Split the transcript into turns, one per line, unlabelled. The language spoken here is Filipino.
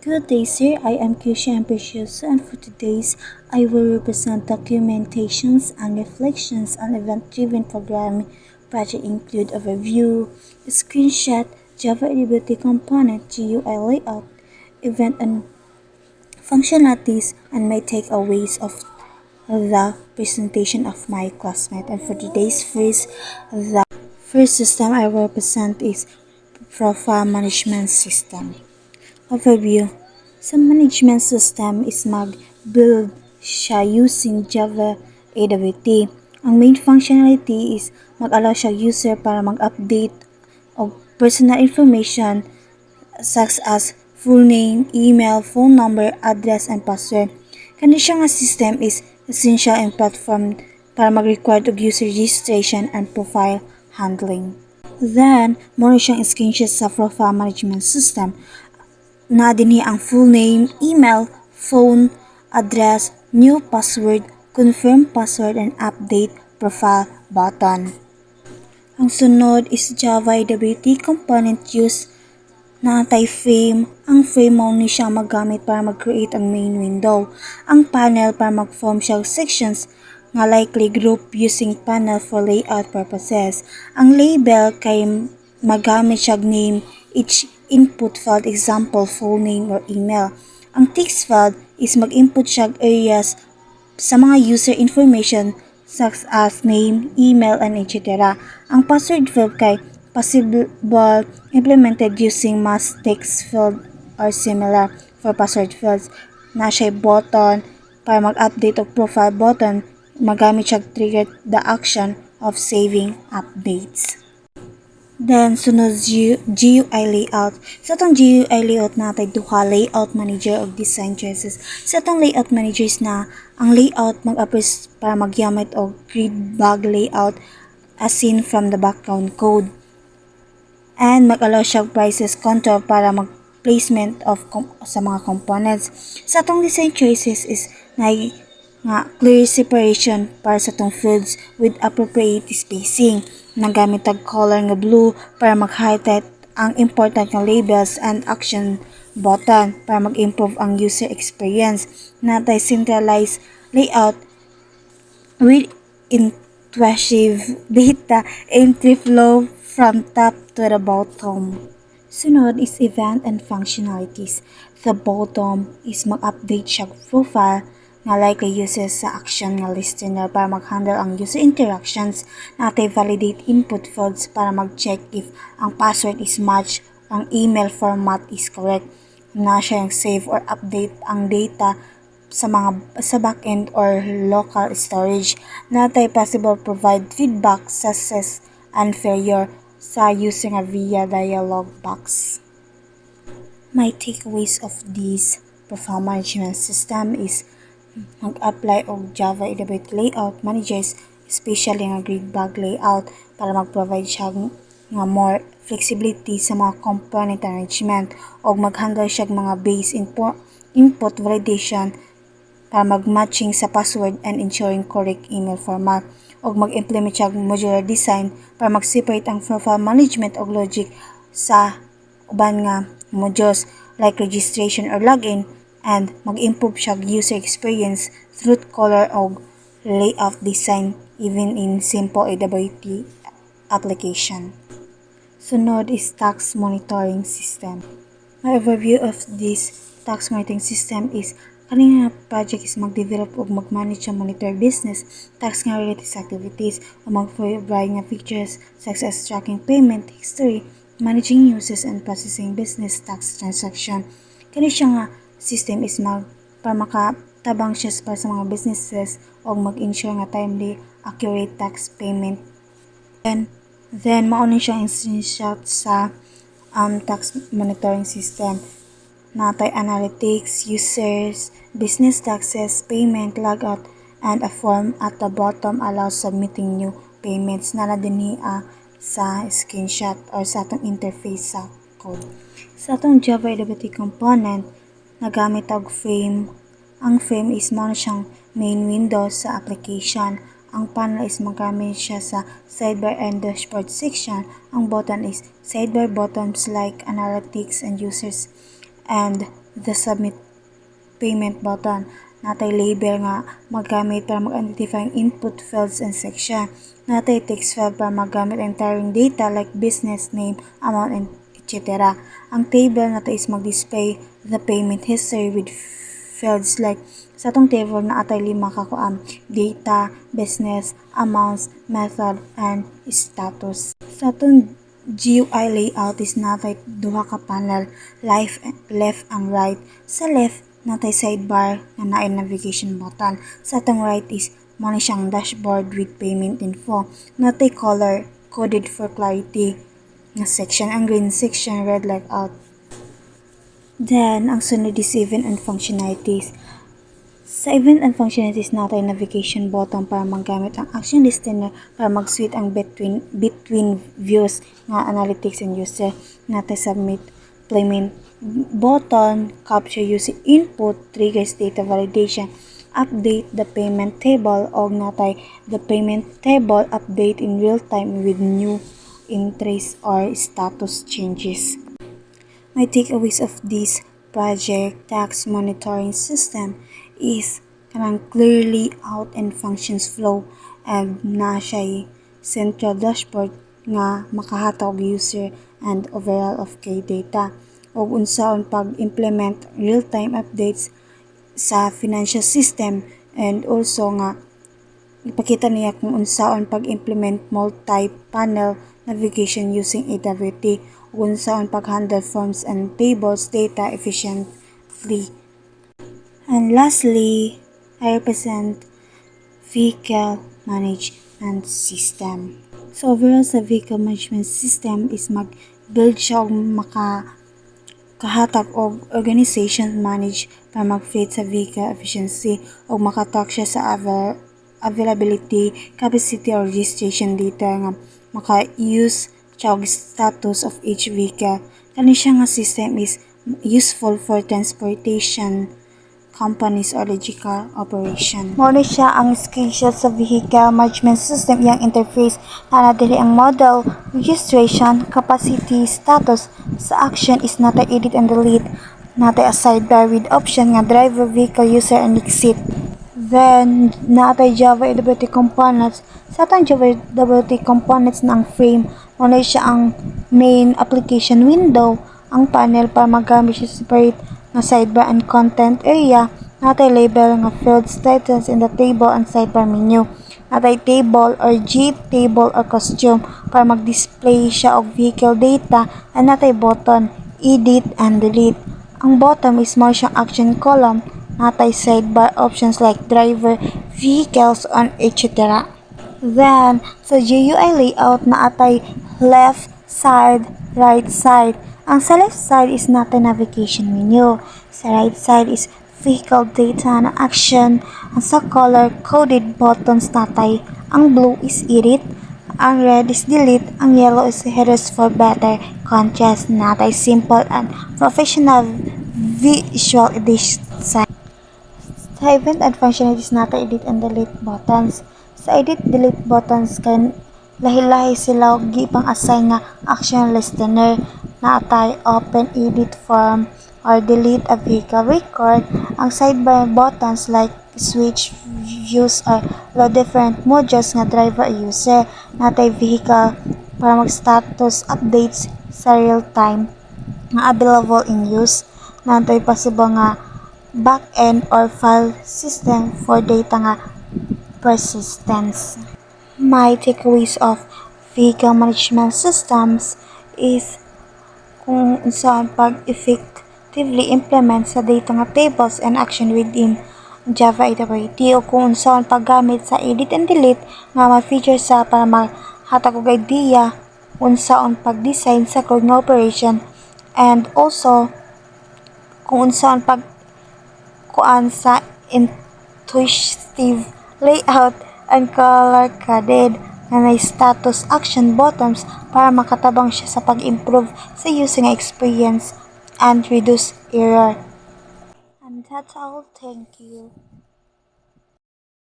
Good day, sir. I am Kisha Ambitious, and for today's, I will represent documentations and reflections on event-driven programming project include overview, screenshot, Java Edibility Component, GUI layout, event and functionalities, and my takeaways of the presentation of my classmate. And for today's the first system I will present is Profile Management System. Overview. Sa management system is mag-build siya using Java AWT. Ang main functionality is mag-allow siya user para mag-update of personal information such as full name, email, phone number, address, and password. Kani siya nga system is essential in platform para mag-record og user registration and profile handling. Then, more siyang screenshot sa profile management system na dinhi ang full name, email, phone, address, new password, confirm password, and update profile button. Ang sunod is Java AWT component use na frame. Ang frame mao ni siya magamit para mag-create ang main window. Ang panel para mag-form siya sections nga likely group using panel for layout purposes. Ang label kay magamit siya name each input field, example full name or email. Ang text field is mag-input siya areas sa mga user information such as name, email, and etc. Ang password field kay possible implemented using mass text field or similar for password fields. Na siya button para mag-update og profile button, magamit siya trigger the action of saving updates. Then, sunod GUI layout. Sa itong GUI layout natin, duha layout manager o design choices. Sa itong layout managers na, ang layout mag-approve para magyamit o grid bag layout as seen from the background code. And mag-allow siya prices control para mag-placement of sa mga components. Sa itong design choices is nga clear separation para sa itong fields with appropriate spacing. Nagamit ang color nga blue para mag-highlight ang important nga labels and action button para mag-improve ang user experience. Natay centralized layout with intuitive data entry flow from top to the bottom. Sunod is event and functionalities. The bottom is mag-update siya profile nga likely uses sa action nga listener para mag-handle ang user interactions. Natay validate input fields para mag-check if ang password is match, ang email format is correct. Na siya yung save or update ang data sa backend or local storage. Natay possible provide feedback success and failure sa user nga via dialog box. My takeaways of this profile management system is mag-apply og Java AWT layout managers, especially nga grid bag layout para mag-provide siya nga more flexibility sa mga component arrangement og mag-handle siya mga base input validation para mag-matching sa password and ensuring correct email format og mag-implement siya modular design para mag-separate ang profile management og logic sa uban nga modules like registration or login and mag-improve siya user experience through color og layout design even in simple AWT application. Sunod is tax monitoring system. My overview of this tax monitoring system is kani nga project is mag-develop og mag-manage and monitor business tax nga related sa activities o mag-provide nga features such as tracking payment history, managing users and processing business tax transaction. Kani siya nga system is para makatabang siya para sa mga businesses o mag-ensure nga timely, accurate tax payment. Then mao siya screenshot sa tax monitoring system. Natay analytics, users, business taxes, payment, logout, and a form at the bottom allows submitting new payments na dinhi sa screenshot or sa atong interface sa code. Sa atong Java AWT component, nagamit og frame. Ang frame is mao siyang main window sa application. Ang panel is magamit siya sa sidebar and dashboard section. Ang button is sidebar buttons like analytics and users and the submit payment button. Natay label nga magamit para mag-identify ang input fields and section. Natay text field para magamit ang entering data like business name, amount, and etc. Ang table natay is mag-display the payment history with fields like sa atong table na atay 5 ka data, business, amounts, method, and status. Sa atong GUI layout is natay duha ka panel, left and right. Sa left natay sidebar nga naay navigation button. Sa atong right is mo siyang dashboard with payment info. Natay color coded for clarity nga section. Ang green section red layout. Then ang sunod is event and functionalities. Sa event and functionalities natay navigation button para magamit ang action listener para mag-switch ang between views nga analytics and user. Natay submit payment button, capture user input, triggers data validation, update the payment table, o natay the payment table update in real time with new entries or status changes. My takeaways of this project tax monitoring system is kanang clearly out and functions flow and na siya central dashboard nga makahatag user and overall of key data o unsaon pag-implement real-time updates sa financial system, and also nga ipakita niya kung unsaon pag-implement multi-panel navigation using AWT o unsaon pag-handle forms and tables data efficiently. And lastly, I represent vehicle management system. So overall sa vehicle management system is mag-build siya og kahatag og organization manage para mag-fit sa vehicle efficiency o makatrack siya sa availability, capacity, or registration data nga maka-use siya og status of each vehicle. Kani siya nga system is useful for transportation companies or logical operation. Muna siya ang schedule sa vehicle management system, iyang interface na dili ang model, registration, capacity, status. Sa action is natay edit and delete, natay a sidebar with option nga driver, vehicle, user, and exit. Then natay Java AWT components. Sa atong Java AWT components na ang frame, muna siya ang main application window, ang panel para magamit siya separate na sidebar and content area. Natay label nga fields, titles in the table, and sidebar menu. Natay table or G, table or costume para mag-display siya og vehicle data, and natay button, edit and delete. Ang bottom is more siyang action column. Natay sidebar options like driver, vehicles, and etc. Then, sa GUI layout na atay left side, right side. Ang sa left side is natay navigation menu. Sa right side is vehicle data na action. Ang sa color coded buttons natay. Ang blue is edit, ang red is delete, ang yellow is headers for better contrast. Natay simple and professional visual design. Sa event and functionalities natay edit and delete buttons. Sa edit delete buttons kay lahi-lahi sila og gipang-assign nga action listener. Natay open edit form or delete a vehicle record. Ang sidebar buttons like switch views or load different modules nga driver o user. Natay vehicle para mag-status updates sa real time nga available in use. Natay possible nga back-end or file system for data nga persistence. My takeaways of vehicle management systems is kung saan pag-effectively implement sa data nga tables and action within Java AWT, o kung saan paggamit sa edit and delete nga mga features sa para maghatag og idea kung saan pag-design sa code nga operation, and also kung saan pagkuan sa intuitive layout and color-coded na may status action buttons para makatabang siya sa pag-improve sa using experience and reduce error. And that's all. Thank you.